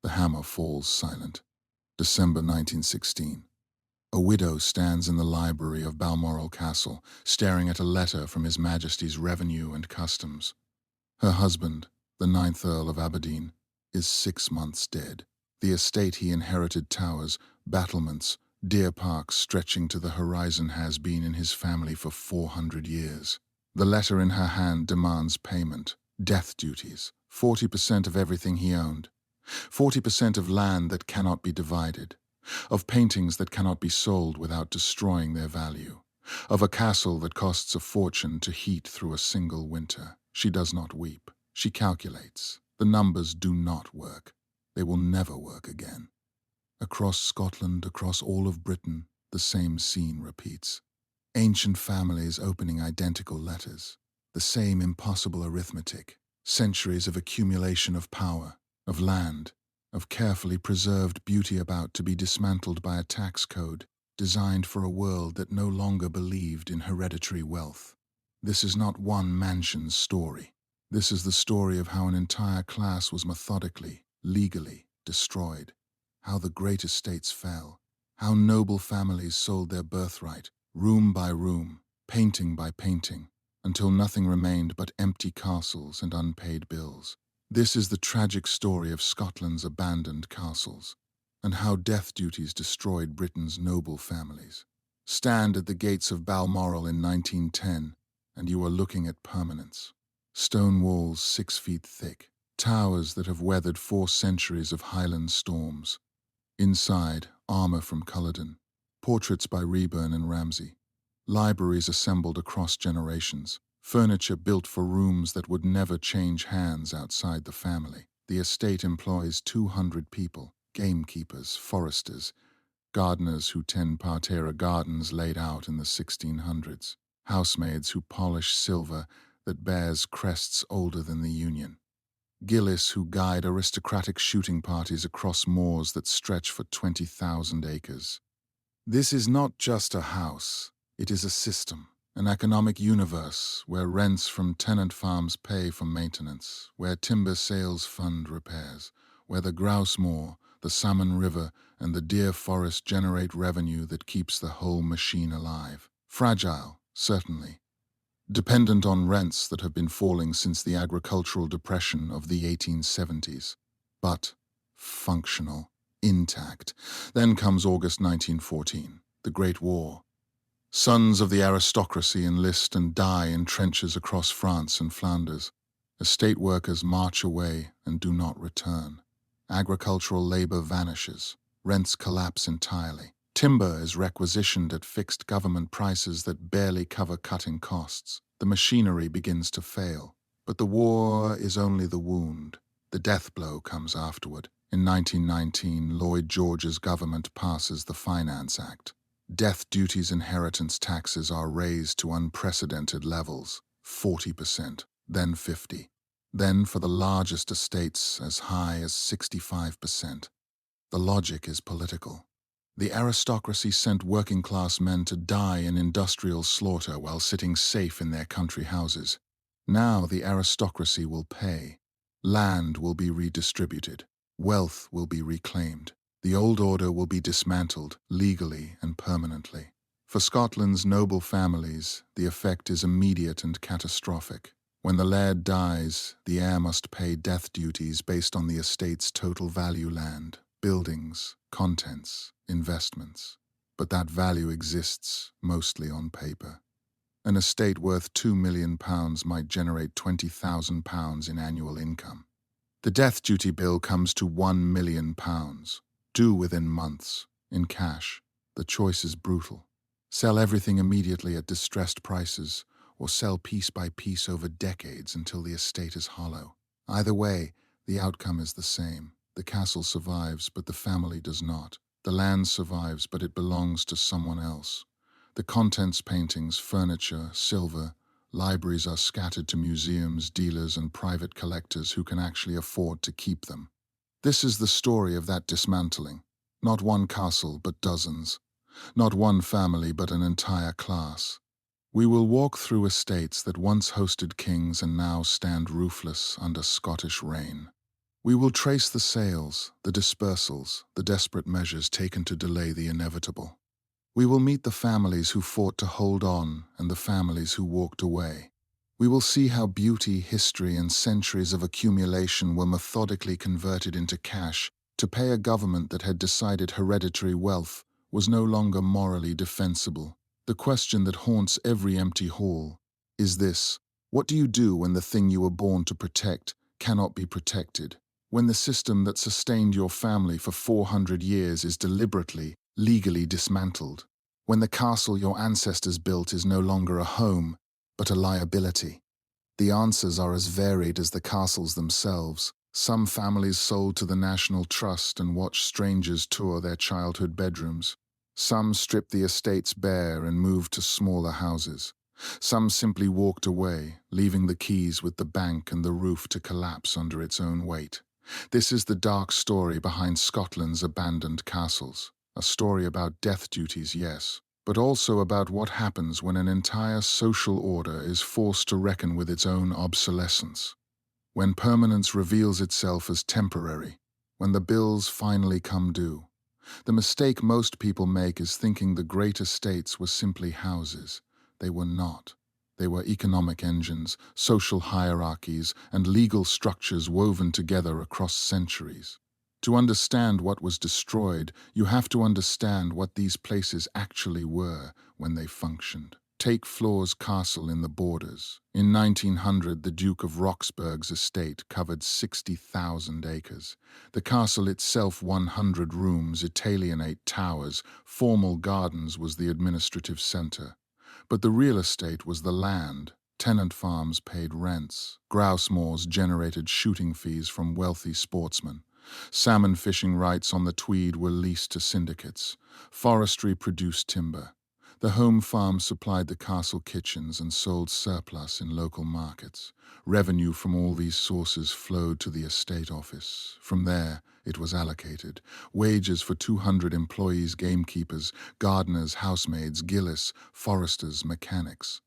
The hammer falls silent. December 1916. A widow stands in the library of Balmoral Castle, staring at a letter from His Majesty's Revenue and Customs. Her husband, the 9th Earl of Aberdeen, is 6 months dead. The estate he inherited towers, battlements, deer parks stretching to the horizon has been in his family for 400 years. The letter in her hand demands payment, death duties, 40% of everything he owned, 40% of land that cannot be divided, of paintings that cannot be sold without destroying their value, of a castle that costs a fortune to heat through a single winter. She does not weep. She calculates. The numbers do not work. They will never work again. Across Scotland, across all of Britain, the same scene repeats. Ancient families opening identical letters. The same impossible arithmetic. Centuries of accumulation of power, of land, of carefully preserved beauty about to be dismantled by a tax code designed for a world that no longer believed in hereditary wealth. This is not one mansion's story. This is the story of how an entire class was methodically, legally destroyed, how the great estates fell, how noble families sold their birthright, room by room, painting by painting, until nothing remained but empty castles and unpaid bills. This is the tragic story of Scotland's abandoned castles, and how death duties destroyed Britain's noble families. Stand at the gates of Balmoral in 1910, and you are looking at permanence. Stone walls 6 feet thick, towers that have weathered 4 centuries of Highland storms. Inside, armor from Culloden, portraits by Reburn and Ramsay, libraries assembled across generations, furniture built for rooms that would never change hands outside the family. The estate employs 200 people, gamekeepers, foresters, gardeners who tend parterre gardens laid out in the 1600s, housemaids who polish silver that bears crests older than the Union, gillies who guide aristocratic shooting parties across moors that stretch for 20,000 acres. This is not just a house, it is a system, an economic universe where rents from tenant farms pay for maintenance, where timber sales fund repairs, where the grouse moor, the salmon river, and the deer forest generate revenue that keeps the whole machine alive. Fragile, certainly, dependent on rents that have been falling since the agricultural depression of the 1870s, but functional, intact. Then comes August 1914, the Great War. Sons of the aristocracy enlist and die in trenches across France and Flanders. Estate workers march away and do not return. Agricultural labor vanishes. Rents collapse entirely. Timber is requisitioned at fixed government prices that barely cover cutting costs. The machinery begins to fail. But the war is only the wound. The death blow comes afterward. In 1919, Lloyd George's government passes the Finance Act. Death duties inheritance taxes are raised to unprecedented levels, 40%, then 50%. Then for the largest estates, as high as 65%. The logic is political. The aristocracy sent working-class men to die in industrial slaughter while sitting safe in their country houses. Now the aristocracy will pay. Land will be redistributed. Wealth will be reclaimed. The old order will be dismantled, legally and permanently. For Scotland's noble families, the effect is immediate and catastrophic. When the laird dies, the heir must pay death duties based on the estate's total value land, buildings, contents, investments. But that value exists mostly on paper. An estate worth £2 million might generate £20,000 in annual income. The death duty bill comes to £1 million, due within months, in cash. The choice is brutal. Sell everything immediately at distressed prices, or sell piece by piece over decades until the estate is hollow. Either way, the outcome is the same. The castle survives, but the family does not. The land survives, but it belongs to someone else. The contents, paintings, furniture, silver, libraries are scattered to museums, dealers, and private collectors who can actually afford to keep them. This is the story of that dismantling. Not one castle, but dozens. Not one family, but an entire class. We will walk through estates that once hosted kings and now stand roofless under Scottish rain. We will trace the sales, the dispersals, the desperate measures taken to delay the inevitable. We will meet the families who fought to hold on and the families who walked away. We will see how beauty, history, and centuries of accumulation were methodically converted into cash to pay a government that had decided hereditary wealth was no longer morally defensible. The question that haunts every empty hall is this: what do you do when the thing you were born to protect cannot be protected? When the system that sustained your family for 400 years is deliberately, legally dismantled? When the castle your ancestors built is no longer a home, but a liability? The answers are as varied as the castles themselves. Some families sold to the National Trust and watched strangers tour their childhood bedrooms. Some stripped the estates bare and moved to smaller houses. Some simply walked away, leaving the keys with the bank and the roof to collapse under its own weight. This is the dark story behind Scotland's abandoned castles. A story about death duties, yes, but also about what happens when an entire social order is forced to reckon with its own obsolescence. When permanence reveals itself as temporary, when the bills finally come due. The mistake most people make is thinking the great estates were simply houses. They were not. They were economic engines, social hierarchies, and legal structures woven together across centuries. To understand what was destroyed, you have to understand what these places actually were when they functioned. Take Flore's castle in the Borders. In 1900, the Duke of Roxburgh's estate covered 60,000 acres. The castle itself, 100 rooms, Italianate towers, formal gardens, was the administrative center. But the real estate was the land. Tenant farms paid rents. Grouse moors generated shooting fees from wealthy sportsmen. Salmon fishing rights on the Tweed were leased to syndicates. Forestry produced timber. The home farm supplied the castle kitchens and sold surplus in local markets. Revenue from all these sources flowed to the estate office. From there, it was allocated. Wages for 200 employees, gamekeepers, gardeners, housemaids, gillis, foresters, mechanics.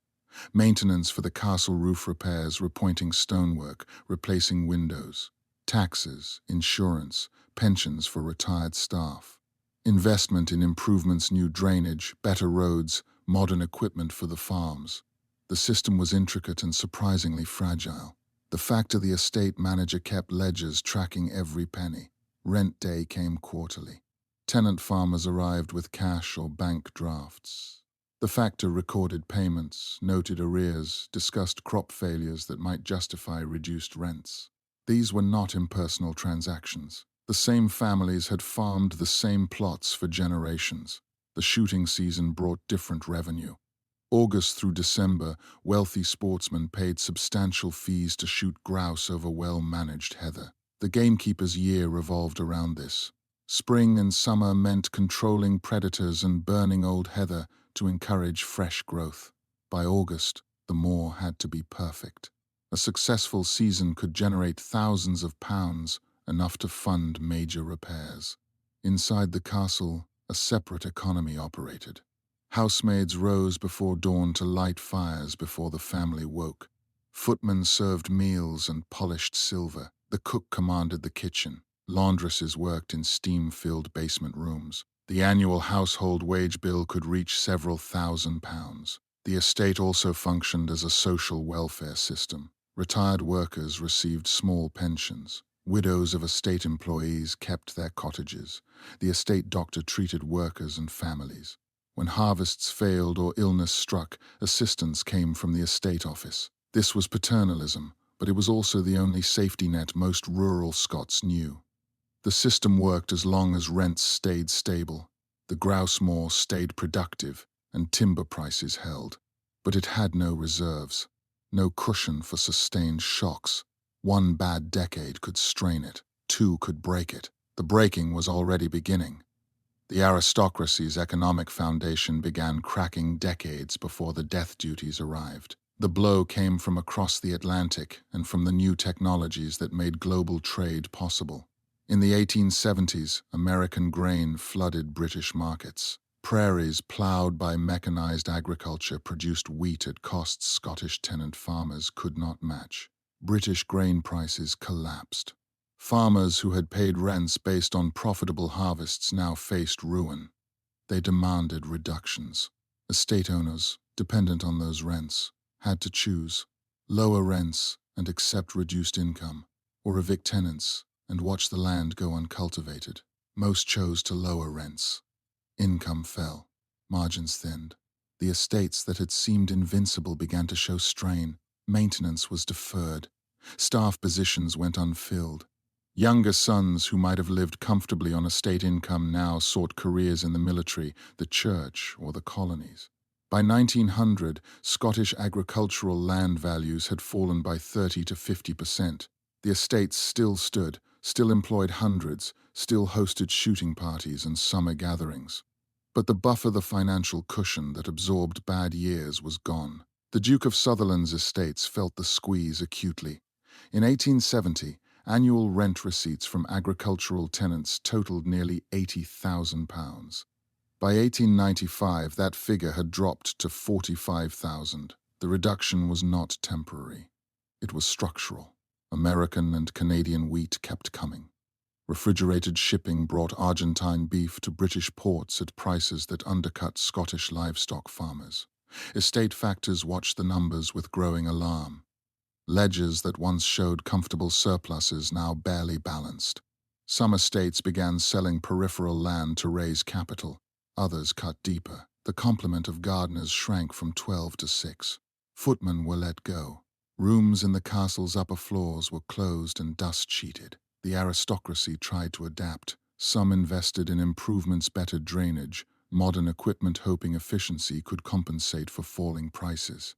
Maintenance for the castle, roof repairs, repointing stonework, replacing windows. Taxes, insurance, pensions for retired staff. Investment in improvements, new drainage, better roads, modern equipment for the farms. The system was intricate and surprisingly fragile. The factor: the estate manager kept ledgers tracking every penny. Rent day came quarterly. Tenant farmers arrived with cash or bank drafts. The factor recorded payments, noted arrears, discussed crop failures that might justify reduced rents. These were not impersonal transactions. The same families had farmed the same plots for generations. The shooting season brought different revenue. August through December, wealthy sportsmen paid substantial fees to shoot grouse over well-managed heather. The gamekeeper's year revolved around this. Spring and summer meant controlling predators and burning old heather to encourage fresh growth. By August, the moor had to be perfect. A successful season could generate thousands of pounds, enough to fund major repairs. Inside the castle, a separate economy operated. Housemaids rose before dawn to light fires before the family woke. Footmen served meals and polished silver. The cook commanded the kitchen. Laundresses worked in steam-filled basement rooms. The annual household wage bill could reach several £1,000s. The estate also functioned as a social welfare system. Retired workers received small pensions. Widows of estate employees kept their cottages. The estate doctor treated workers and families. When harvests failed or illness struck, assistance came from the estate office. This was paternalism, but it was also the only safety net most rural Scots knew. The system worked as long as rents stayed stable, the grouse moor stayed productive, and timber prices held. But it had no reserves, no cushion for sustained shocks. One bad decade could strain it, two could break it. The breaking was already beginning. The aristocracy's economic foundation began cracking decades before the death duties arrived. The blow came from across the Atlantic and from the new technologies that made global trade possible. In the 1870s, American grain flooded British markets. Prairies plowed by mechanized agriculture produced wheat at costs Scottish tenant farmers could not match. British grain prices collapsed. Farmers who had paid rents based on profitable harvests now faced ruin. They demanded reductions. Estate owners, dependent on those rents, had to choose: lower rents and accept reduced income, or evict tenants and watch the land go uncultivated. Most chose to lower rents. Income fell. Margins thinned. The estates that had seemed invincible began to show strain. Maintenance was deferred. Staff positions went unfilled. Younger sons who might have lived comfortably on estate income now sought careers in the military, the church, or the colonies. By 1900, Scottish agricultural land values had fallen by 30 to 50%. The estates still stood, still employed hundreds, still hosted shooting parties and summer gatherings. But the buffer, the financial cushion that absorbed bad years, was gone. The Duke of Sutherland's estates felt the squeeze acutely. In 1870, annual rent receipts from agricultural tenants totaled nearly £80,000. By 1895, that figure had dropped to £45,000. The reduction was not temporary. It was structural. American and Canadian wheat kept coming. Refrigerated shipping brought Argentine beef to British ports at prices that undercut Scottish livestock farmers. Estate factors watched the numbers with growing alarm. Ledgers that once showed comfortable surpluses now barely balanced. Some estates began selling peripheral land to raise capital. Others cut deeper. The complement of gardeners shrank from 12 to 6. Footmen were let go. Rooms in the castle's upper floors were closed and dust-sheeted. The aristocracy tried to adapt. Some invested in improvements, better drainage, modern equipment, hoping efficiency could compensate for falling prices.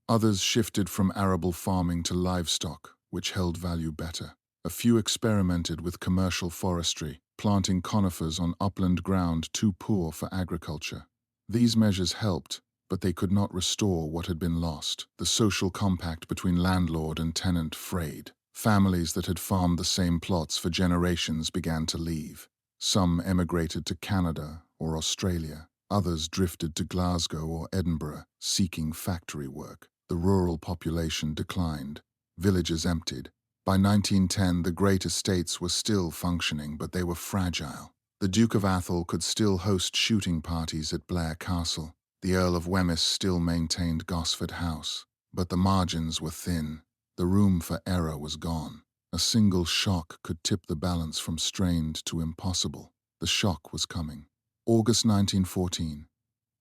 Others shifted from arable farming to livestock, which held value better. A few experimented with commercial forestry, planting conifers on upland ground too poor for agriculture. These measures helped, but they could not restore what had been lost. The social compact between landlord and tenant frayed. Families that had farmed the same plots for generations began to leave. Some emigrated to Canada or Australia. Others drifted to Glasgow or Edinburgh, seeking factory work. The rural population declined. Villages emptied. By 1910, the great estates were still functioning, but they were fragile. The Duke of Atholl could still host shooting parties at Blair Castle. The Earl of Wemyss still maintained Gosford House. But the margins were thin. The room for error was gone. A single shock could tip the balance from strained to impossible. The shock was coming. August 1914.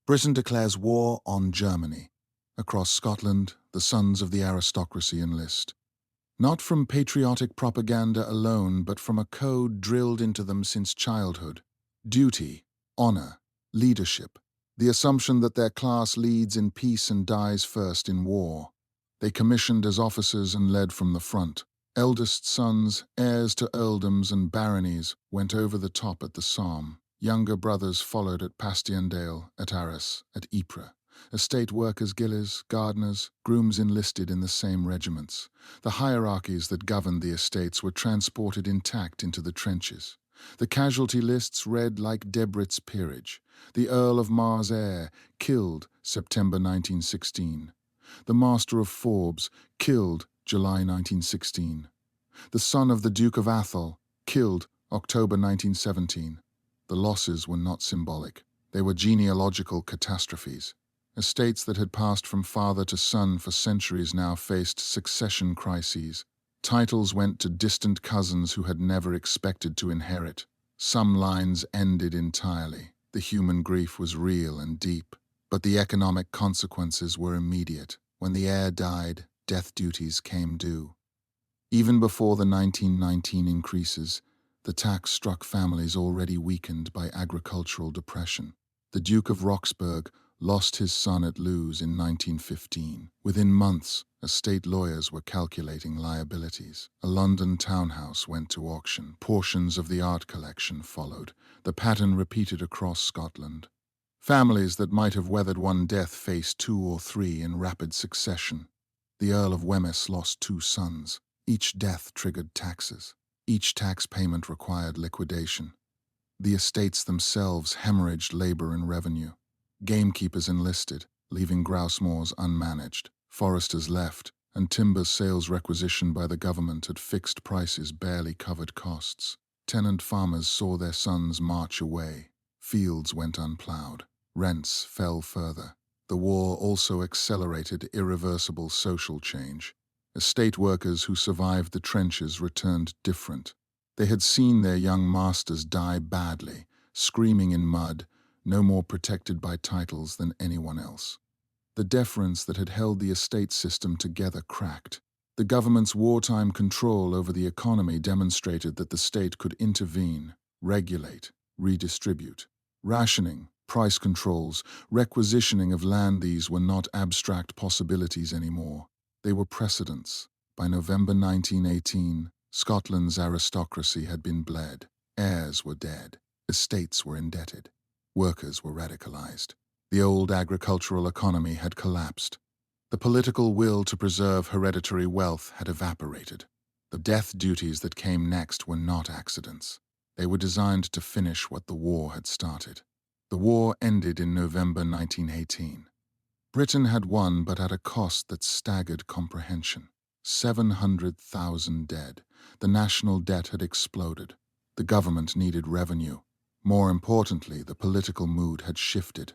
Britain declares war on Germany. Across Scotland, the sons of the aristocracy enlist. Not from patriotic propaganda alone, but from a code drilled into them since childhood. Duty, honor, leadership. The assumption that their class leads in peace and dies first in war. They commissioned as officers and led from the front. Eldest sons, heirs to earldoms and baronies, went over the top at the Somme. Younger brothers followed at Pastiendale, at Arras, at Ypres. Estate workers, gillies, gardeners, grooms enlisted in the same regiments. The hierarchies that governed the estates were transported intact into the trenches. The casualty lists read like Debrett's peerage. The Earl of Mars Eyre, killed September 1916. The Master of Forbes, killed July 1916. The son of the Duke of Atholl, killed October 1917. The losses were not symbolic. They were genealogical catastrophes. Estates that had passed from father to son for centuries now faced succession crises. Titles went to distant cousins who had never expected to inherit. Some lines ended entirely. The human grief was real and deep, but the economic consequences were immediate. When the heir died, death duties came due. Even before the 1919 increases, the tax struck families already weakened by agricultural depression. The Duke of Roxburgh lost his son at Lewes in 1915. Within months, estate lawyers were calculating liabilities. A London townhouse went to auction. Portions of the art collection followed. The pattern repeated across Scotland. Families that might have weathered one death faced 2 or 3 in rapid succession. The Earl of Wemyss lost 2 sons. Each death triggered taxes. Each tax payment required liquidation. The estates themselves hemorrhaged labor and revenue. Gamekeepers enlisted, leaving grouse moors unmanaged. Foresters left, and timber sales requisitioned by the government at fixed prices barely covered costs. Tenant farmers saw their sons march away. Fields went unplowed. Rents fell further. The war also accelerated irreversible social change. Estate workers who survived the trenches returned different. They had seen their young masters die badly, screaming in mud, no more protected by titles than anyone else. The deference that had held the estate system together cracked. The government's wartime control over the economy demonstrated that the state could intervene, regulate, redistribute. Rationing, price controls, requisitioning of land, these were not abstract possibilities anymore. They were precedents. By November 1918, Scotland's aristocracy had been bled. Heirs were dead. Estates were indebted. Workers were radicalized. The old agricultural economy had collapsed. The political will to preserve hereditary wealth had evaporated. The death duties that came next were not accidents. They were designed to finish what the war had started. The war ended in November 1918. Britain had won, but at a cost that staggered comprehension. 700,000 dead. The national debt had exploded. The government needed revenue. More importantly, the political mood had shifted.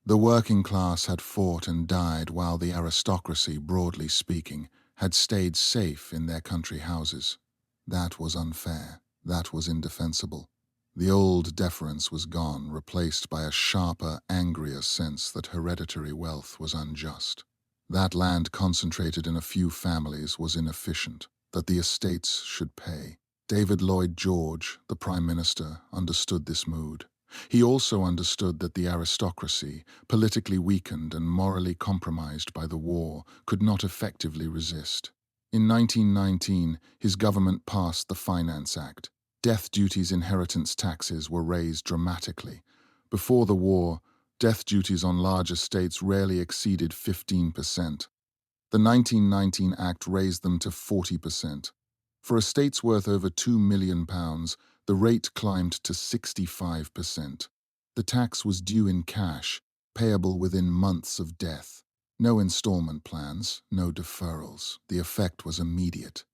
The working class had fought and died while the aristocracy, broadly speaking, had stayed safe in their country houses. That was unfair. That was indefensible. The old deference was gone, replaced by a sharper, angrier sense that hereditary wealth was unjust. That land concentrated in a few families was inefficient, that the estates should pay. David Lloyd George, the Prime Minister, understood this mood. He also understood that the aristocracy, politically weakened and morally compromised by the war, could not effectively resist. In 1919, his government passed the Finance Act. Death duties inheritance taxes were raised dramatically. Before the war, death duties on large estates rarely exceeded 15%. The 1919 Act raised them to 40%. For estates worth over £2 million, the rate climbed to 65%. The tax was due in cash, payable within months of death. No installment plans, no deferrals. The effect was immediate.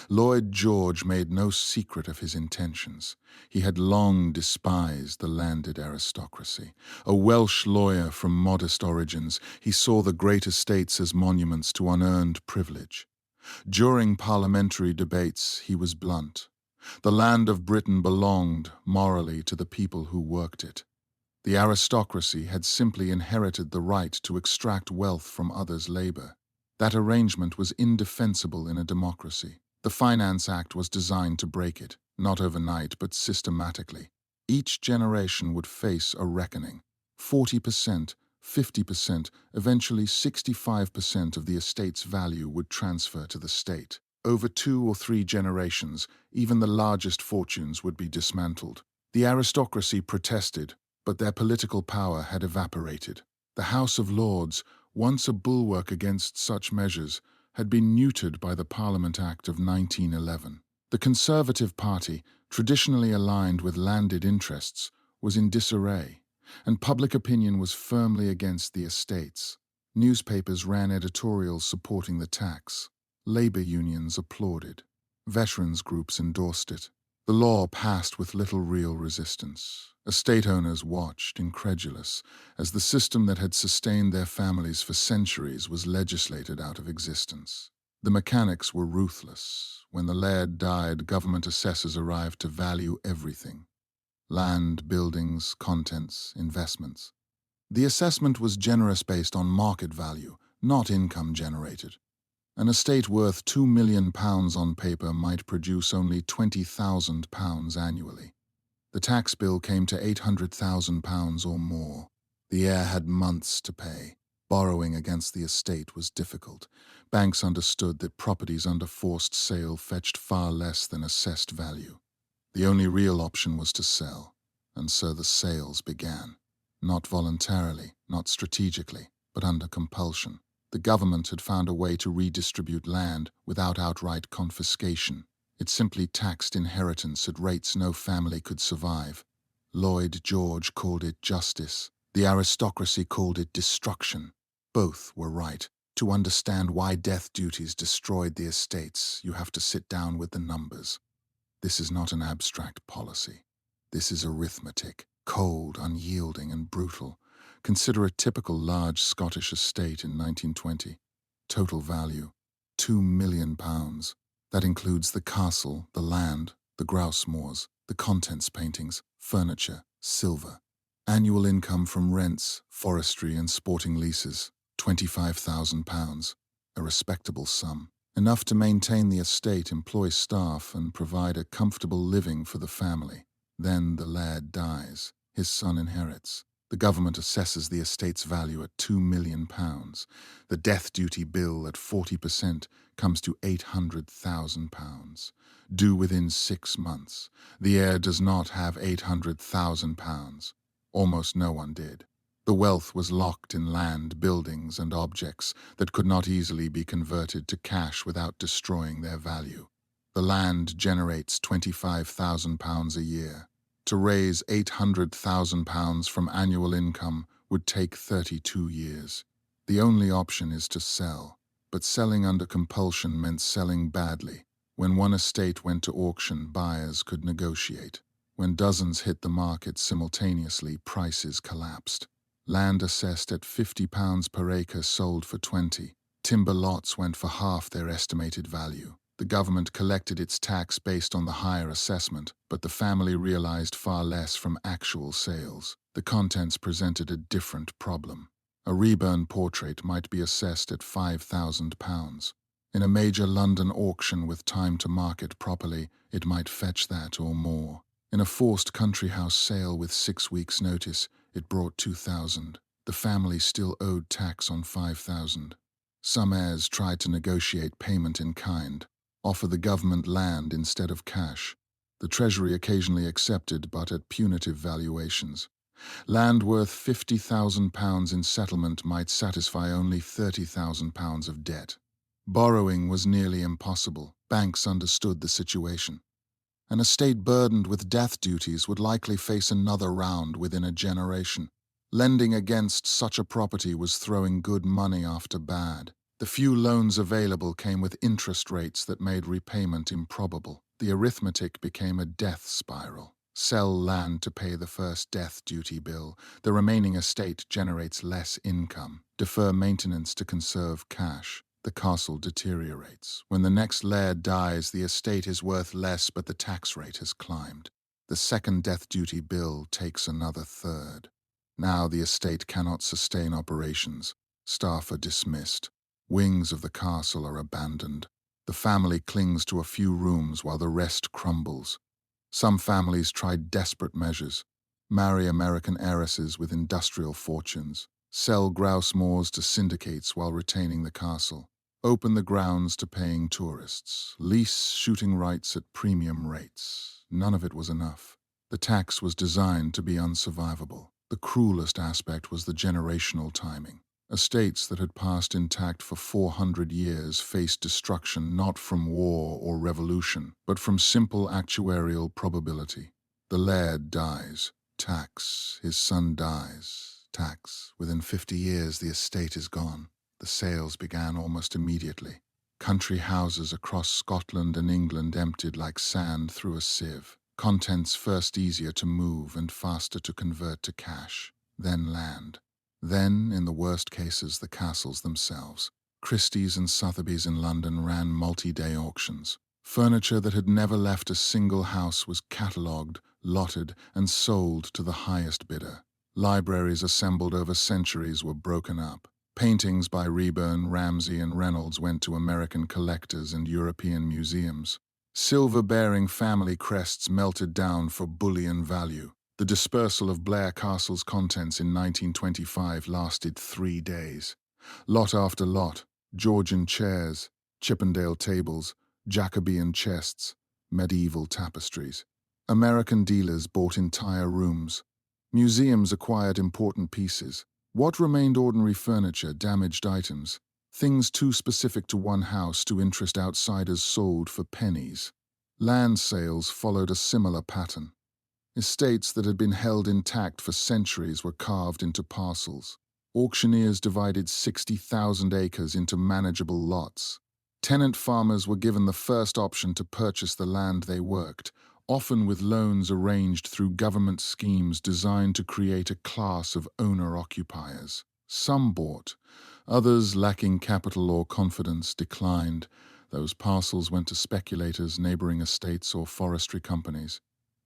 Lloyd George made no secret of his intentions. He had long despised the landed aristocracy. A Welsh lawyer from modest origins, he saw the great estates as monuments to unearned privilege. During parliamentary debates, he was blunt. The land of Britain belonged, morally, to the people who worked it. The aristocracy had simply inherited the right to extract wealth from others' labor. That arrangement was indefensible in a democracy. The Finance Act was designed to break it, not overnight, but systematically. Each generation would face a reckoning. 40%, 50%, eventually 65% of the estate's value would transfer to the state. Over 2 or 3 generations, even the largest fortunes would be dismantled. The aristocracy protested, but their political power had evaporated. The House of Lords, once a bulwark against such measures, had been neutered by the Parliament Act of 1911. The Conservative Party, traditionally aligned with landed interests, was in disarray, and public opinion was firmly against the estates. Newspapers ran editorials supporting the tax. Labor unions applauded. Veterans groups endorsed it. The law passed with little real resistance. Estate owners watched, incredulous, as the system that had sustained their families for centuries was legislated out of existence. The mechanics were ruthless. When the laird died, government assessors arrived to value everything: land, buildings, contents, investments. The assessment was generous based on market value, not income generated. An estate worth £2 million on paper might produce only £20,000 annually. The tax bill came to £800,000 or more. The heir had months to pay. Borrowing against the estate was difficult. Banks understood that properties under forced sale fetched far less than assessed value. The only real option was to sell, and so the sales began. Not voluntarily, not strategically, but under compulsion. The government had found a way to redistribute land without outright confiscation. It simply taxed inheritance at rates no family could survive. Lloyd George called it justice. The aristocracy called it destruction. Both were right. To understand why death duties destroyed the estates, you have to sit down with the numbers. This is not an abstract policy. This is arithmetic, cold, unyielding, and brutal. Consider a typical large Scottish estate in 1920. Total value, £2 million. That includes the castle, the land, the grouse moors, the contents paintings, furniture, silver. Annual income from rents, forestry, and sporting leases, £25,000. A respectable sum. Enough to maintain the estate, employ staff, and provide a comfortable living for the family. Then the lad dies. His son inherits. The government assesses the estate's value at £2 million. The death duty bill at 40% comes to £800,000. Due within 6 months. The heir does not have £800,000. Almost no one did. The wealth was locked in land, buildings, and objects that could not easily be converted to cash without destroying their value. The land generates £25,000 a year. To raise £800,000 from annual income would take 32 years. The only option is to sell, but selling under compulsion meant selling badly. When one estate went to auction, buyers could negotiate. When dozens hit the market simultaneously, prices collapsed. Land assessed at £50 per acre sold for 20. Timber lots went for half their estimated value. The government collected its tax based on the higher assessment, but the family realized far less from actual sales. The contents presented a different problem. A reburn portrait might be assessed at £5,000. In a major London auction with time to market properly, it might fetch that or more. In a forced country house sale with 6 weeks' notice, it brought £2,000. The family still owed tax on £5,000. Some heirs tried to negotiate payment in kind, offer the government land instead of cash. The Treasury occasionally accepted, but at punitive valuations. Land worth £50,000 in settlement might satisfy only £30,000 of debt. Borrowing was nearly impossible. Banks understood the situation. An estate burdened with death duties would likely face another round within a generation. Lending against such a property was throwing good money after bad. The few loans available came with interest rates that made repayment improbable. The arithmetic became a death spiral. Sell land to pay the first death duty bill. The remaining estate generates less income. Defer maintenance to conserve cash. The castle deteriorates. When the next laird dies, the estate is worth less, but the tax rate has climbed. The second death duty bill takes another third. Now the estate cannot sustain operations. Staff are dismissed. Wings of the castle are abandoned. The family clings to a few rooms while the rest crumbles. Some families tried desperate measures. Marry American heiresses with industrial fortunes. Sell grouse moors to syndicates while retaining the castle. Open the grounds to paying tourists. Lease shooting rights at premium rates. None of it was enough. The tax was designed to be unsurvivable. The cruelest aspect was the generational timing. Estates that had passed intact for 400 years faced destruction not from war or revolution, but from simple actuarial probability. The laird dies. Tax. His son dies. Tax. Within 50 years, the estate is gone. The sales began almost immediately. Country houses across Scotland and England emptied like sand through a sieve. Contents first easier to move and faster to convert to cash. Then land. Then, in the worst cases, the castles themselves. Christie's and Sotheby's in London ran multi-day auctions. Furniture that had never left a single house was catalogued, lotted, and sold to the highest bidder. Libraries assembled over centuries were broken up. Paintings by Reburn, Ramsay, and Reynolds went to American collectors and European museums. Silver-bearing family crests melted down for bullion value. The dispersal of Blair Castle's contents in 1925 lasted 3 days. Lot after lot, Georgian chairs, Chippendale tables, Jacobean chests, medieval tapestries. American dealers bought entire rooms. Museums acquired important pieces. What remained ordinary furniture, damaged items, things too specific to one house to interest outsiders sold for pennies. Land sales followed a similar pattern. Estates that had been held intact for centuries were carved into parcels. Auctioneers divided 60,000 acres into manageable lots. Tenant farmers were given the first option to purchase the land they worked, often with loans arranged through government schemes designed to create a class of owner-occupiers. Some bought. Others, lacking capital or confidence, declined. Those parcels went to speculators, neighboring estates, or forestry companies.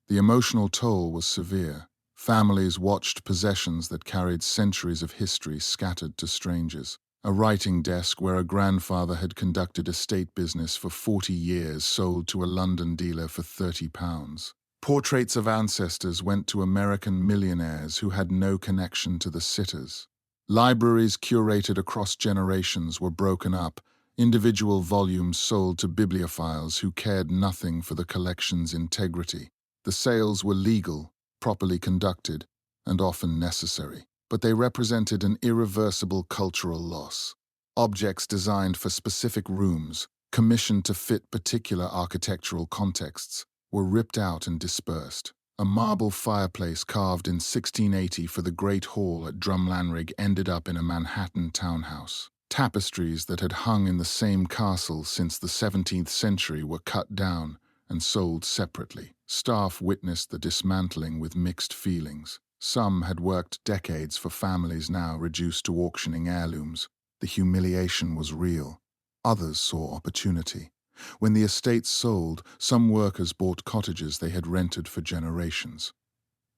The emotional toll was severe. Families watched possessions that carried centuries of history scattered to strangers. A writing desk where a grandfather had conducted estate business for 40 years sold to a London dealer for £30. Portraits of ancestors went to American millionaires who had no connection to the sitters. Libraries curated across generations were broken up, individual volumes sold to bibliophiles who cared nothing for the collection's integrity. The sales were legal, properly conducted, and often necessary, but they represented an irreversible cultural loss. Objects designed for specific rooms, commissioned to fit particular architectural contexts, were ripped out and dispersed. A marble fireplace carved in 1680 for the Great Hall at Drumlanrig ended up in a Manhattan townhouse. Tapestries that had hung in the same castle since the 17th century were cut down and sold separately. Staff witnessed the dismantling with mixed feelings. Some had worked decades for families now reduced to auctioning heirlooms. The humiliation was real. Others saw opportunity. When the estates sold, some workers bought cottages they had rented for generations.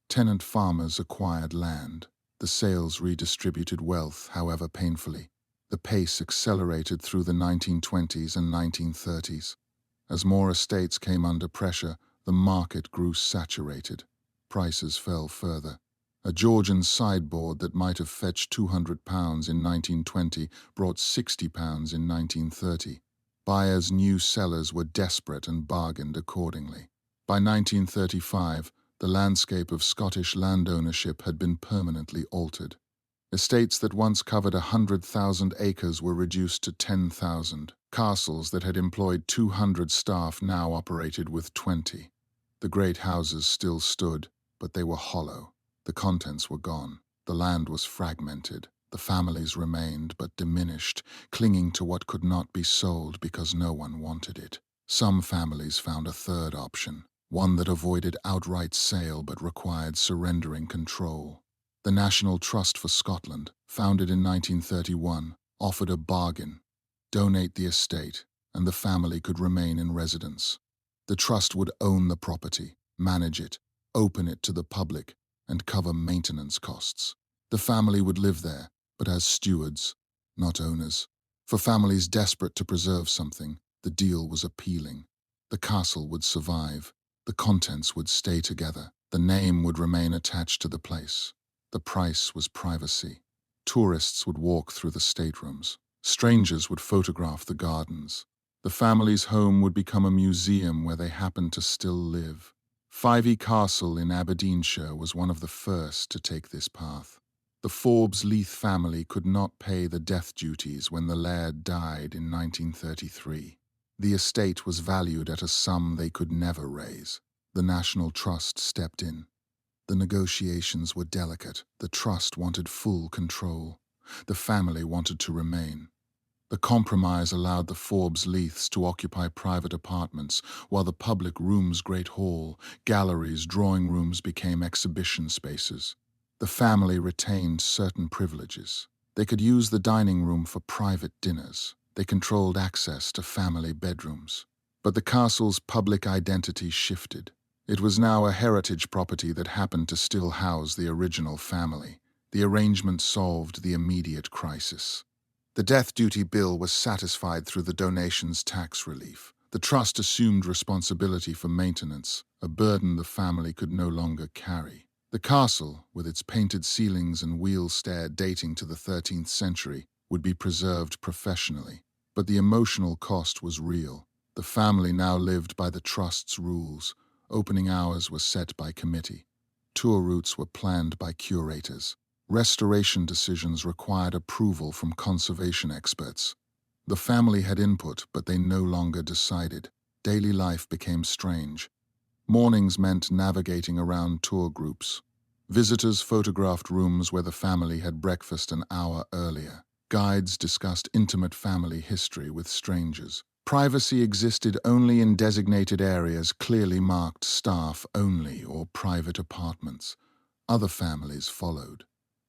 Tenant farmers acquired land. The sales redistributed wealth, however painfully. The pace accelerated through the 1920s and 1930s. As more estates came under pressure, the market grew saturated. Prices fell further. A Georgian sideboard that might have fetched £200 in 1920 brought £60 in 1930. Buyers knew sellers were desperate and bargained accordingly. By 1935, the landscape of Scottish land ownership had been permanently altered. Estates that once covered 100,000 acres were reduced to 10,000. Castles that had employed 200 staff now operated with 20. The great houses still stood, but they were hollow. The contents were gone. The land was fragmented. The families remained, but diminished, clinging to what could not be sold because no one wanted it. Some families found a third option, one that avoided outright sale but required surrendering control. The National Trust for Scotland, founded in 1931, offered a bargain. Donate the estate, and the family could remain in residence. The trust would own the property, manage it, open it to the public, and cover maintenance costs. The family would live there, but as stewards, not owners. For families desperate to preserve something, the deal was appealing. The castle would survive. The contents would stay together. The name would remain attached to the place. The price was privacy. Tourists would walk through the staterooms. Strangers would photograph the gardens. The family's home would become a museum where they happened to still live. Fyvie Castle in Aberdeenshire was one of the first to take this path. The Forbes-Leith family could not pay the death duties when the laird died in 1933. The estate was valued at a sum they could never raise. The National Trust stepped in. The negotiations were delicate. The trust wanted full control. The family wanted to remain. The compromise allowed the Forbes-Leiths to occupy private apartments, while the public room's great hall, galleries, drawing rooms became exhibition spaces. The family retained certain privileges. They could use the dining room for private dinners. They controlled access to family bedrooms. But the castle's public identity shifted. It was now a heritage property that happened to still house the original family. The arrangement solved the immediate crisis. The death duty bill was satisfied through the donation's tax relief. The trust assumed responsibility for maintenance, a burden the family could no longer carry. The castle, with its painted ceilings and wheel stair dating to the 13th century, would be preserved professionally. But the emotional cost was real. The family now lived by the trust's rules. Opening hours were set by committee. Tour routes were planned by curators. Restoration decisions required approval from conservation experts. The family had input, but they no longer decided. Daily life became strange. Mornings meant navigating around tour groups. Visitors photographed rooms where the family had breakfast an hour earlier. Guides discussed intimate family history with strangers. Privacy existed only in designated areas clearly marked staff only or private apartments. Other families followed.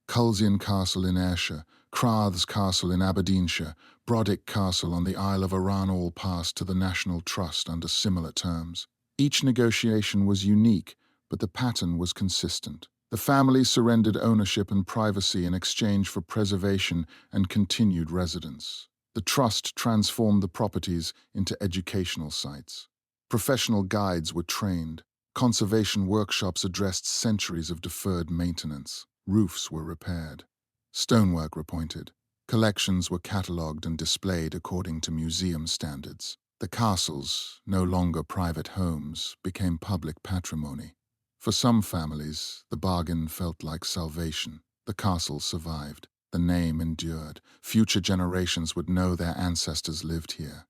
Culzean Castle in Ayrshire, Crath's Castle in Aberdeenshire, Brodick Castle on the Isle of Arran all passed to the National Trust under similar terms. Each negotiation was unique, but the pattern was consistent. The families surrendered ownership and privacy in exchange for preservation and continued residence. The trust transformed the properties into educational sites. Professional guides were trained. Conservation workshops addressed centuries of deferred maintenance. Roofs were repaired. Stonework repointed. Collections were catalogued and displayed according to museum standards. The castles, no longer private homes, became public patrimony. For some families, the bargain felt like salvation. The castle survived. The name endured. Future generations would know their ancestors lived here.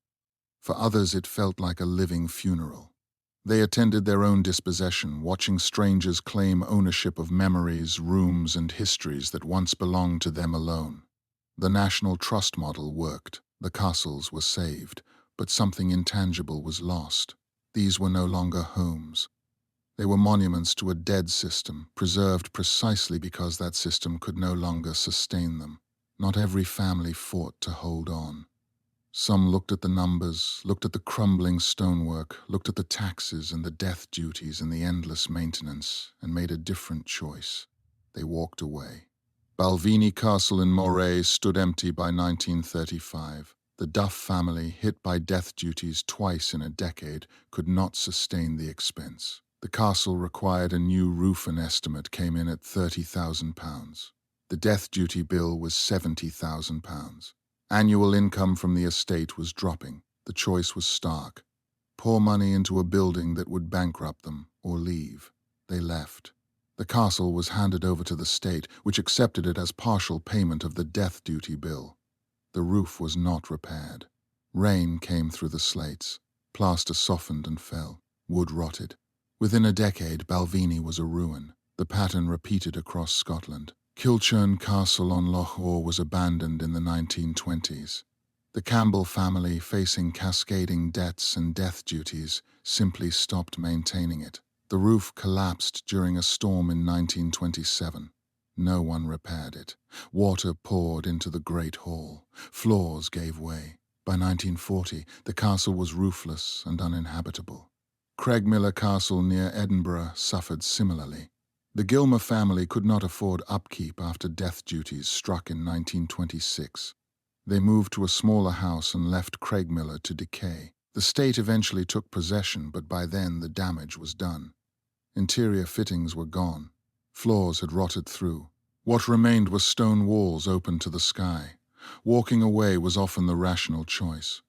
For others, it felt like a living funeral. They attended their own dispossession, watching strangers claim ownership of memories, rooms, and histories that once belonged to them alone. The National Trust model worked. The castles were saved, but something intangible was lost. These were no longer homes. They were monuments to a dead system, preserved precisely because that system could no longer sustain them. Not every family fought to hold on. Some looked at the numbers, looked at the crumbling stonework, looked at the taxes and the death duties and the endless maintenance, and made a different choice. They walked away. Balvenie Castle in Moray stood empty by 1935. The Duff family, hit by death duties twice in a decade, could not sustain the expense. The castle required a new roof, and estimate came in at £30,000. The death duty bill was £70,000. Annual income from the estate was dropping. The choice was stark. Pour money into a building that would bankrupt them, or leave. They left. The castle was handed over to the state, which accepted it as partial payment of the death duty bill. The roof was not repaired. Rain came through the slates. Plaster softened and fell. Wood rotted. Within a decade, Balvenie was a ruin. The pattern repeated across Scotland. Kilchurn Castle on Loch Awe was abandoned in the 1920s. The Campbell family, facing cascading debts and death duties, simply stopped maintaining it. The roof collapsed during a storm in 1927. No one repaired it. Water poured into the Great Hall. Floors gave way. By 1940, the castle was roofless and uninhabitable. Craigmillar Castle near Edinburgh suffered similarly. The Gilmer family could not afford upkeep after death duties struck in 1926. They moved to a smaller house and left Craigmillar to decay. The state eventually took possession, but by then the damage was done. Interior fittings were gone. Floors had rotted through. What remained were stone walls open to the sky. Walking away was often the rational choice.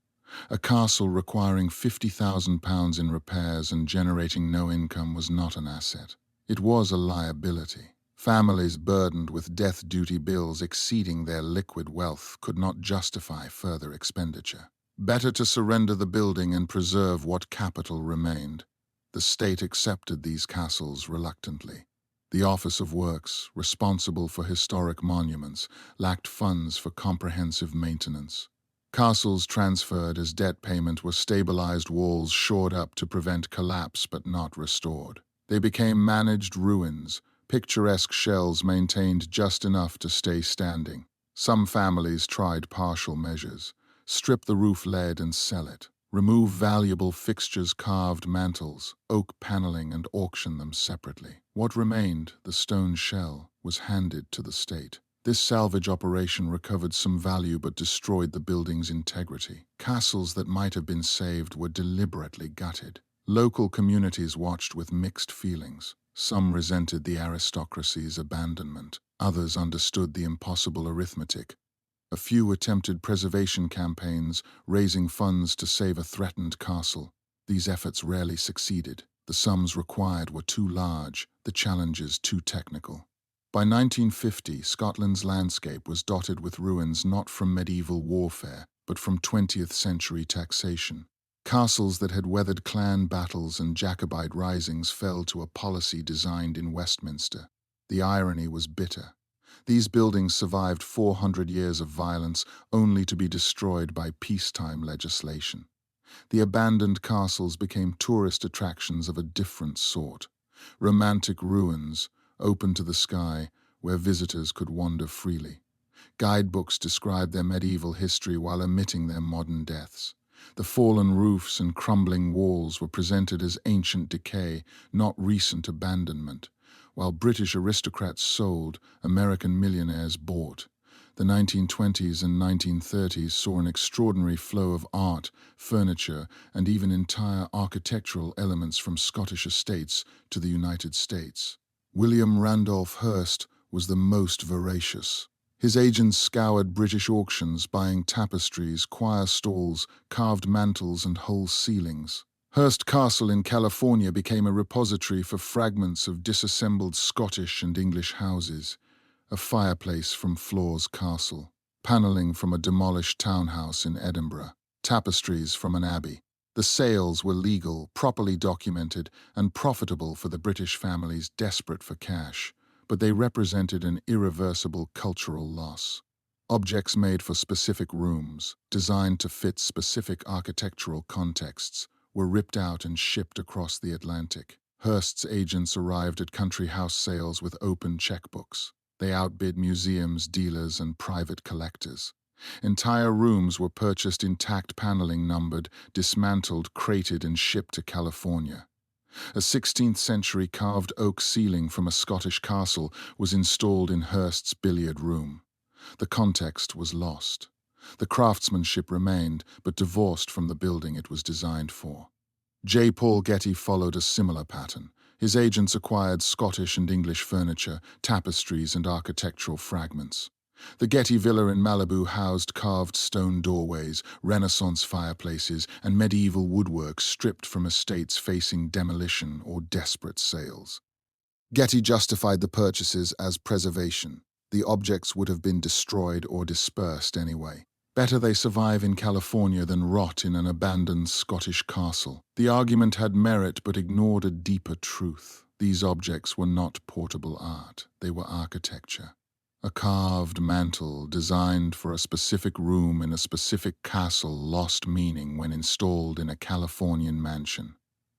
A castle requiring £50,000 in repairs and generating no income was not an asset. It was a liability. Families burdened with death duty bills exceeding their liquid wealth could not justify further expenditure. Better to surrender the building and preserve what capital remained. The state accepted these castles reluctantly. The Office of Works, responsible for historic monuments, lacked funds for comprehensive maintenance. Castles transferred as debt payment were stabilized walls shored up to prevent collapse but not restored. They became managed ruins, picturesque shells maintained just enough to stay standing. Some families tried partial measures. Strip the roof lead and sell it. Remove valuable fixtures, carved mantels, oak paneling, and auction them separately. What remained, the stone shell, was handed to the state. This salvage operation recovered some value but destroyed the building's integrity. Castles that might have been saved were deliberately gutted. Local communities watched with mixed feelings. Some resented the aristocracy's abandonment. Others understood the impossible arithmetic. A few attempted preservation campaigns, raising funds to save a threatened castle. These efforts rarely succeeded. The sums required were too large, the challenges too technical. By 1950, Scotland's landscape was dotted with ruins not from medieval warfare, but from 20th century taxation. Castles that had weathered clan battles and Jacobite risings fell to a policy designed in Westminster. The irony was bitter. These buildings survived 400 years of violence only to be destroyed by peacetime legislation. The abandoned castles became tourist attractions of a different sort. Romantic ruins, open to the sky, where visitors could wander freely. Guidebooks described their medieval history while omitting their modern deaths. The fallen roofs and crumbling walls were presented as ancient decay, not recent abandonment. While British aristocrats sold, American millionaires bought. The 1920s and 1930s saw an extraordinary flow of art, furniture, and even entire architectural elements from Scottish estates to the United States. William Randolph Hearst was the most voracious. His agents scoured British auctions, buying tapestries, choir stalls, carved mantels, and whole ceilings. Hearst Castle in California became a repository for fragments of disassembled Scottish and English houses. A fireplace from Floor's Castle, panelling from a demolished townhouse in Edinburgh, tapestries from an abbey. The sales were legal, properly documented, and profitable for the British families desperate for cash, but they represented an irreversible cultural loss. Objects made for specific rooms, designed to fit specific architectural contexts, were ripped out and shipped across the Atlantic. Hearst's agents arrived at country house sales with open checkbooks. They outbid museums, dealers, and private collectors. Entire rooms were purchased intact, paneling numbered, dismantled, crated, and shipped to California. A 16th-century carved oak ceiling from a Scottish castle was installed in Hearst's billiard room. The context was lost. The craftsmanship remained, but divorced from the building it was designed for. J. Paul Getty followed a similar pattern. His agents acquired Scottish and English furniture, tapestries, and architectural fragments. The Getty Villa in Malibu housed carved stone doorways, Renaissance fireplaces, and medieval woodwork stripped from estates facing demolition or desperate sales. Getty justified the purchases as preservation. The objects would have been destroyed or dispersed anyway. Better they survive in California than rot in an abandoned Scottish castle. The argument had merit but ignored a deeper truth. These objects were not portable art, they were architecture. A carved mantel designed for a specific room in a specific castle lost meaning when installed in a Californian mansion.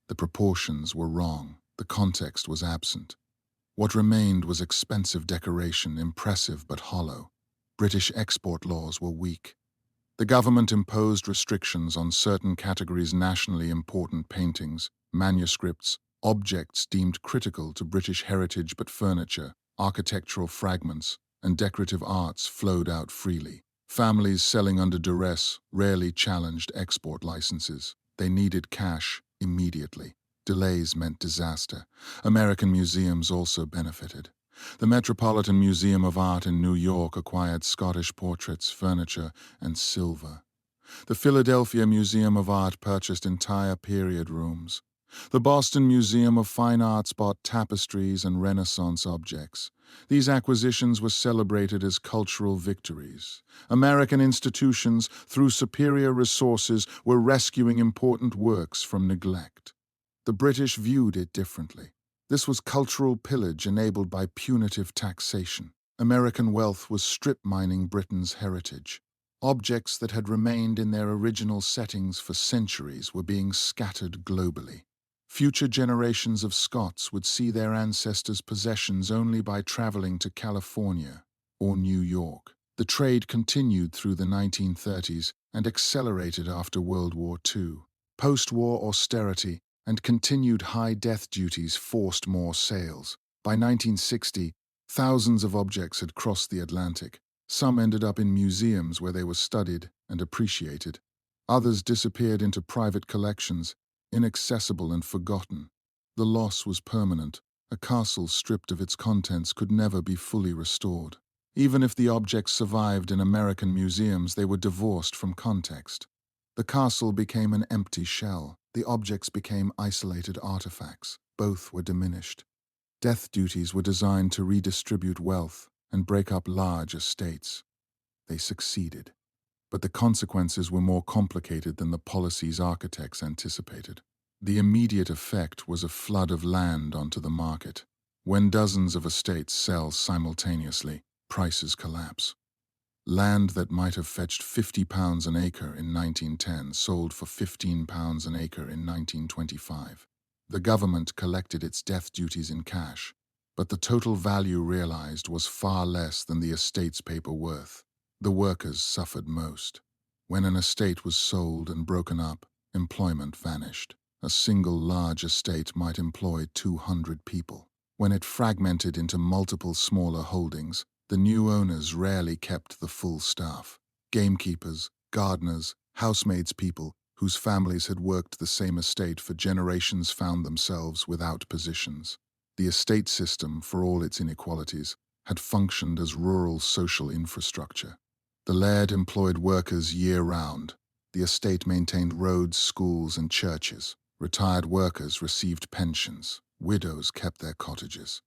The proportions were wrong, the context was absent. What remained was expensive decoration, impressive but hollow. British export laws were weak. The government imposed restrictions on certain categories: nationally important paintings, manuscripts, objects deemed critical to British heritage, but furniture, architectural fragments, and decorative arts flowed out freely. Families selling under duress rarely challenged export licenses. They needed cash immediately. Delays meant disaster. American museums also benefited. The Metropolitan Museum of Art in New York acquired Scottish portraits, furniture, and silver. The Philadelphia Museum of Art purchased entire period rooms. The Boston Museum of Fine Arts bought tapestries and Renaissance objects. These acquisitions were celebrated as cultural victories. American institutions, through superior resources, were rescuing important works from neglect. The British viewed it differently. This was cultural pillage enabled by punitive taxation. American wealth was strip mining Britain's heritage. Objects that had remained in their original settings for centuries were being scattered globally. Future generations of Scots would see their ancestors' possessions only by traveling to California or New York. The trade continued through the 1930s and accelerated after World War II. Post-war austerity and continued high death duties forced more sales. By 1960, thousands of objects had crossed the Atlantic. Some ended up in museums where they were studied and appreciated. Others disappeared into private collections, inaccessible and forgotten. The loss was permanent. A castle stripped of its contents could never be fully restored. Even if the objects survived in American museums, they were divorced from context. The castle became an empty shell. The objects became isolated artifacts. Both were diminished. Death duties were designed to redistribute wealth and break up large estates. They succeeded. But the consequences were more complicated than the policy's architects anticipated. The immediate effect was a flood of land onto the market. When dozens of estates sell simultaneously, prices collapse. Land that might have fetched £50 an acre in 1910 sold for £15 an acre in 1925. The government collected its death duties in cash, but the total value realized was far less than the estate's paper worth. The workers suffered most. When an estate was sold and broken up, employment vanished. A single large estate might employ 200 people. When it fragmented into multiple smaller holdings, the new owners rarely kept the full staff. Gamekeepers, gardeners, housemaids, people whose families had worked the same estate for generations found themselves without positions. The estate system, for all its inequalities, had functioned as rural social infrastructure. The laird employed workers year-round. The estate maintained roads, schools, and churches. Retired workers received pensions. Widows kept their cottages.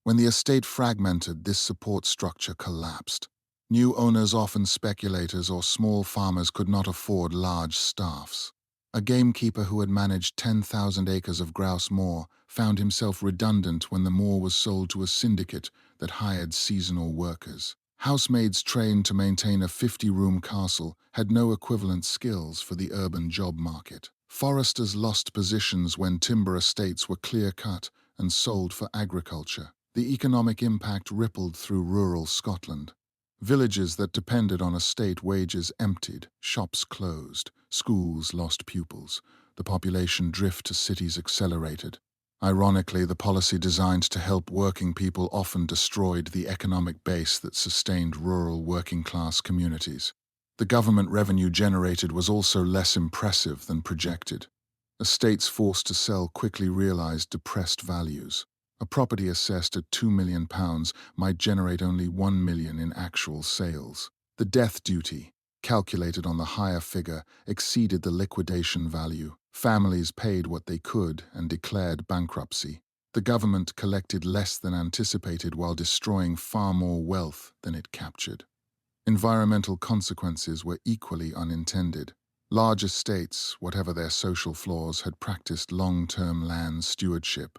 When the estate fragmented, this support structure collapsed. New owners, often speculators or small farmers, could not afford large staffs. A gamekeeper who had managed 10,000 acres of grouse moor found himself redundant when the moor was sold to a syndicate that hired seasonal workers. Housemaids trained to maintain a 50-room castle had no equivalent skills for the urban job market. Foresters lost positions when timber estates were clear-cut and sold for agriculture. The economic impact rippled through rural Scotland. Villages that depended on estate wages emptied, shops closed, schools lost pupils, the population drift to cities accelerated. Ironically, the policy designed to help working people often destroyed the economic base that sustained rural working-class communities. The government revenue generated was also less impressive than projected. Estates forced to sell quickly realized depressed values. A property assessed at £2 million might generate only £1 million in actual sales. The death duty, calculated on the higher figure, exceeded the liquidation value. Families paid what they could and declared bankruptcy. The government collected less than anticipated while destroying far more wealth than it captured. Environmental consequences were equally unintended. Large estates, whatever their social flaws, had practiced long-term land stewardship.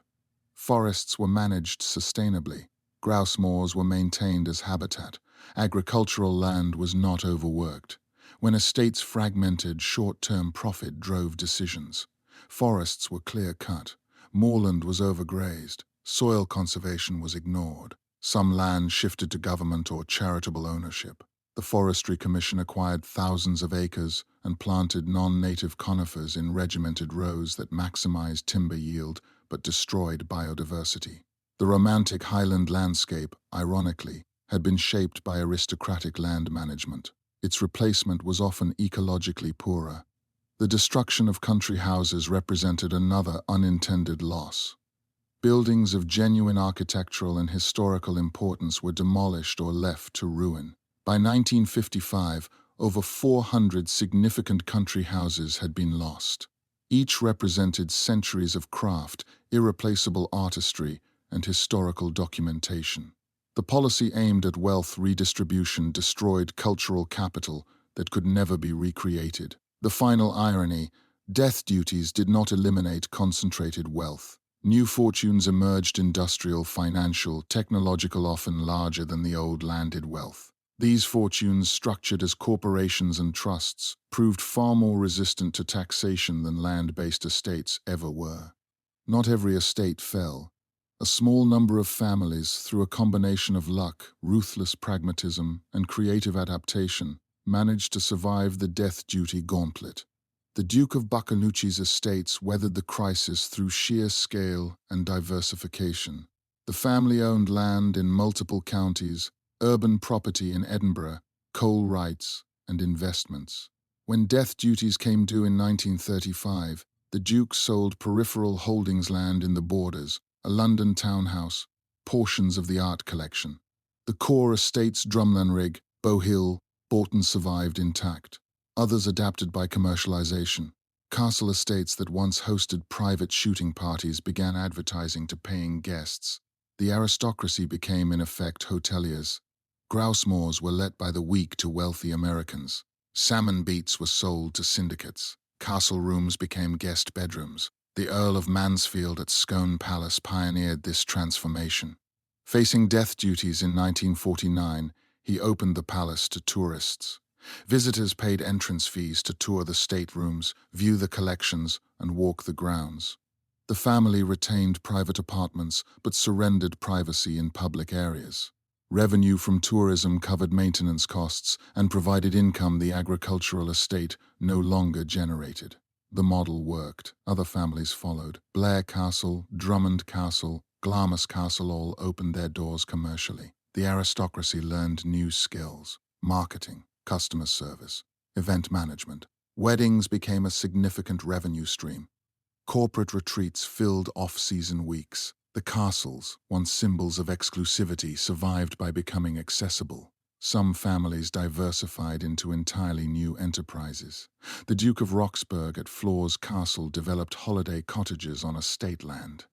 Forests were managed sustainably. Grouse moors were maintained as habitat. Agricultural land was not overworked. When estates fragmented, short-term profit drove decisions. Forests were clear-cut. Moorland was overgrazed. Soil conservation was ignored. Some land shifted to government or charitable ownership. The Forestry Commission acquired thousands of acres and planted non-native conifers in regimented rows that maximized timber yield but destroyed biodiversity. The romantic highland landscape, ironically, had been shaped by aristocratic land management. Its replacement was often ecologically poorer. The destruction of country houses represented another unintended loss. Buildings of genuine architectural and historical importance were demolished or left to ruin. By 1955, over 400 significant country houses had been lost. Each represented centuries of craft, irreplaceable artistry, and historical documentation. The policy aimed at wealth redistribution destroyed cultural capital that could never be recreated. The final irony: death duties did not eliminate concentrated wealth. New fortunes emerged: industrial, financial, technological, often larger than the old landed wealth. These fortunes, structured as corporations and trusts, proved far more resistant to taxation than land-based estates ever were. Not every estate fell. A small number of families, through a combination of luck, ruthless pragmatism, and creative adaptation, managed to survive the death duty gauntlet. The Duke of Buccleuch's estates weathered the crisis through sheer scale and diversification. The family owned land in multiple counties, urban property in Edinburgh, coal rights, and investments. When death duties came due in 1935, the Duke sold peripheral holdings land in the Borders, a London townhouse, portions of the art collection. The core estates Drumlanrig, Bow Hill, Bolton survived intact. Others adapted by commercialization. Castle estates that once hosted private shooting parties began advertising to paying guests. The aristocracy became, in effect, hoteliers. Grouse moors were let by the week to wealthy Americans. Salmon beats were sold to syndicates. Castle rooms became guest bedrooms. The Earl of Mansfield at Scone Palace pioneered this transformation. Facing death duties in 1949, he opened the palace to tourists. Visitors paid entrance fees to tour the staterooms, view the collections, and walk the grounds. The family retained private apartments but surrendered privacy in public areas. Revenue from tourism covered maintenance costs and provided income the agricultural estate no longer generated. The model worked. Other families followed. Blair Castle, Drummond Castle, Glamis Castle all opened their doors commercially. The aristocracy learned new skills: marketing, customer service, event management. Weddings became a significant revenue stream. Corporate retreats filled off-season weeks. The castles, once symbols of exclusivity, survived by becoming accessible. Some families diversified into entirely new enterprises. The Duke of Roxburgh at Floors Castle developed holiday cottages on estate land.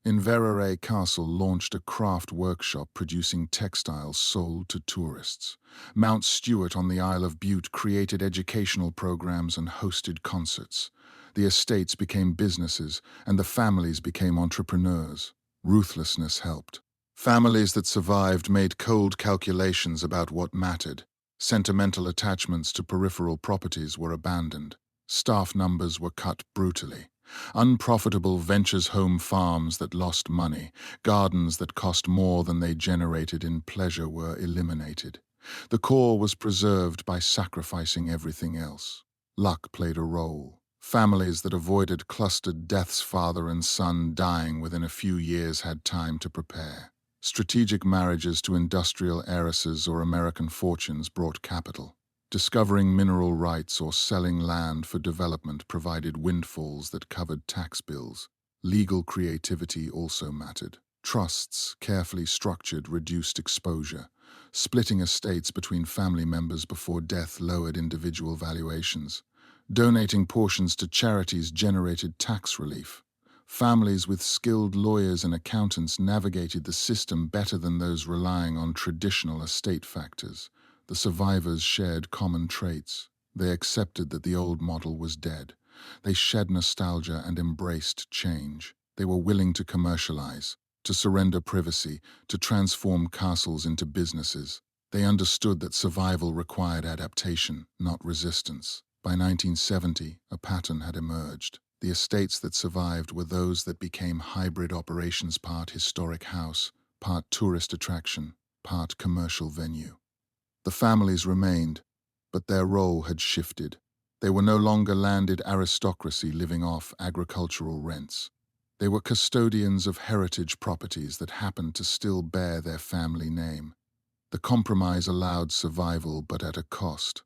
Inverary Castle launched a craft workshop producing textiles sold to tourists. Mount Stuart on the Isle of Bute created educational programs and hosted concerts. The estates became businesses, and the families became entrepreneurs. Ruthlessness helped. Families that survived made cold calculations about what mattered. Sentimental attachments to peripheral properties were abandoned. Staff numbers were cut brutally. Unprofitable ventures home farms that lost money, gardens that cost more than they generated in pleasure were eliminated. The core was preserved by sacrificing everything else. Luck played a role. Families that avoided clustered deaths, father and son dying within a few years, had time to prepare. Strategic marriages to industrial heiresses or American fortunes brought capital. Discovering mineral rights or selling land for development provided windfalls that covered tax bills. Legal creativity also mattered. Trusts, carefully structured, reduced exposure. Splitting estates between family members before death lowered individual valuations. Donating portions to charities generated tax relief. Families with skilled lawyers and accountants navigated the system better than those relying on traditional estate factors. The survivors shared common traits. They accepted that the old model was dead. They shed nostalgia and embraced change. They were willing to commercialize, to surrender privacy, to transform castles into businesses. They understood that survival required adaptation, not resistance. By 1970, a pattern had emerged. The estates that survived were those that became hybrid operations, part historic house, part tourist attraction, part commercial venue. The families remained, but their role had shifted. They were no longer landed aristocracy living off agricultural rents. They were custodians of heritage properties that happened to still bear their family name. The compromise allowed survival, but at a cost.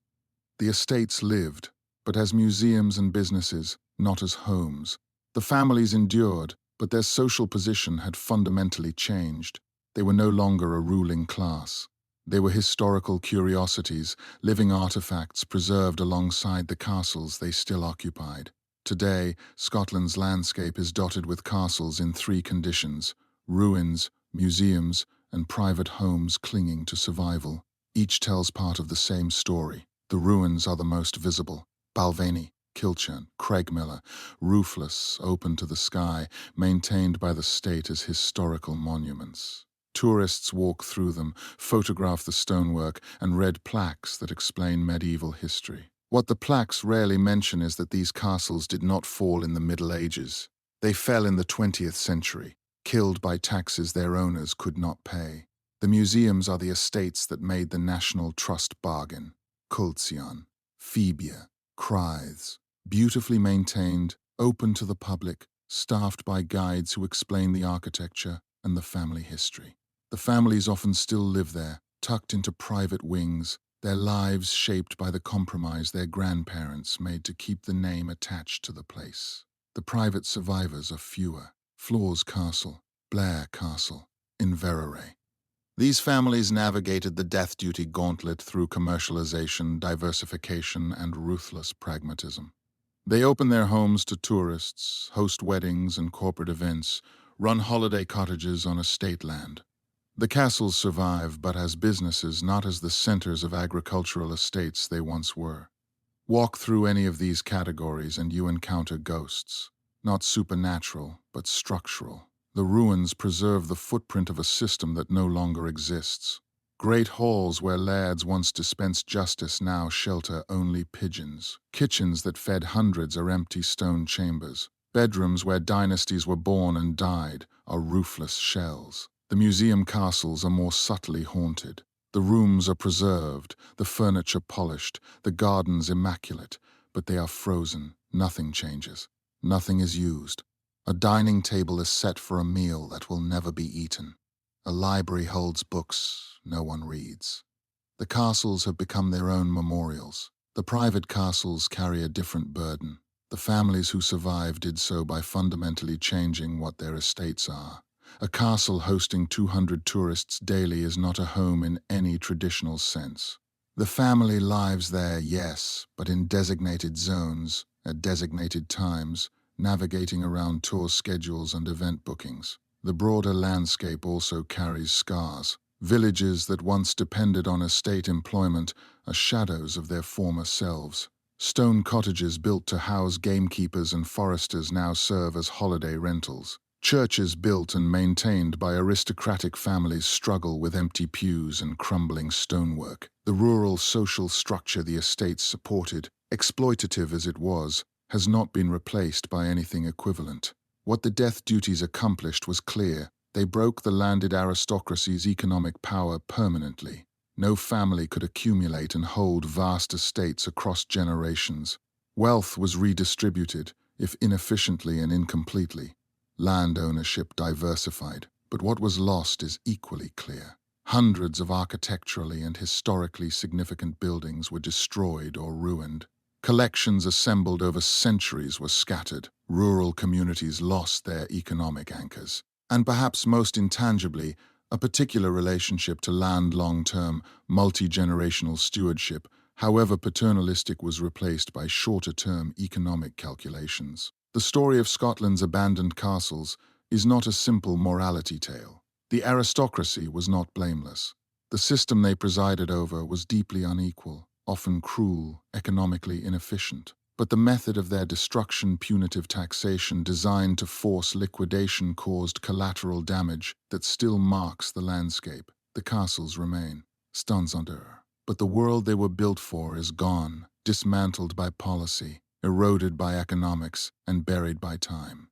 The estates lived, but as museums and businesses, not as homes. The families endured, but their social position had fundamentally changed. They were no longer a ruling class. They were historical curiosities, living artifacts preserved alongside the castles they still occupied. Today, Scotland's landscape is dotted with castles in three conditions: ruins, museums, and private homes clinging to survival. Each tells part of the same story. The ruins are the most visible: Balvenie, Kilchurn, Craigmillar, roofless, open to the sky, maintained by the state as historical monuments. Tourists walk through them, photograph the stonework, and read plaques that explain medieval history. What the plaques rarely mention is that these castles did not fall in the Middle Ages. They fell in the 20th century, killed by taxes their owners could not pay. The museums are the estates that made the National Trust bargain. Culzion, Phebia, Crythes, beautifully maintained, open to the public, staffed by guides who explain the architecture and the family history. The families often still live there, tucked into private wings, their lives shaped by the compromise their grandparents made to keep the name attached to the place. The private survivors are fewer: Floors Castle, Blair Castle, Inverary. These families navigated the death duty gauntlet through commercialization, diversification, and ruthless pragmatism. They open their homes to tourists, host weddings and corporate events, run holiday cottages on estate land. The castles survive, but as businesses, not as the centers of agricultural estates they once were. Walk through any of these categories and you encounter ghosts. not supernatural, but structural. The ruins preserve the footprint of a system that no longer exists. Great halls where lairds once dispensed justice now shelter only pigeons. Kitchens that fed hundreds are empty stone chambers. Bedrooms where dynasties were born and died are roofless shells. The museum castles are more subtly haunted. The rooms are preserved, the furniture polished, the gardens immaculate, but they are frozen. Nothing changes. Nothing is used. A dining table is set for a meal that will never be eaten. A library holds books no one reads. The castles have become their own memorials. The private castles carry a different burden. The families who survive did so by fundamentally changing what their estates are. A castle hosting 200 tourists daily is not a home in any traditional sense. The family lives there, yes, but in designated zones, at designated times, navigating around tour schedules and event bookings. The broader landscape also carries scars. Villages that once depended on estate employment are shadows of their former selves. Stone cottages built to house gamekeepers and foresters now serve as holiday rentals. Churches built and maintained by aristocratic families struggle with empty pews and crumbling stonework. The rural social structure the estates supported, exploitative as it was, has not been replaced by anything equivalent. What the death duties accomplished was clear. They broke the landed aristocracy's economic power permanently. No family could accumulate and hold vast estates across generations. Wealth was redistributed, if inefficiently and incompletely. Land ownership diversified, but what was lost is equally clear. Hundreds of architecturally and historically significant buildings were destroyed or ruined. Collections assembled over centuries were scattered. Rural communities lost their economic anchors. And perhaps most intangibly, a particular relationship to land long-term, multi-generational stewardship, however paternalistic, was replaced by shorter-term economic calculations. The story of Scotland's abandoned castles is not a simple morality tale. The aristocracy was not blameless. The system they presided over was deeply unequal, often cruel, economically inefficient. But the method of their destruction, punitive taxation designed to force liquidation, caused collateral damage that still marks the landscape. The castles remain, stands under. But the world they were built for is gone, dismantled by policy, eroded by economics, and buried by time.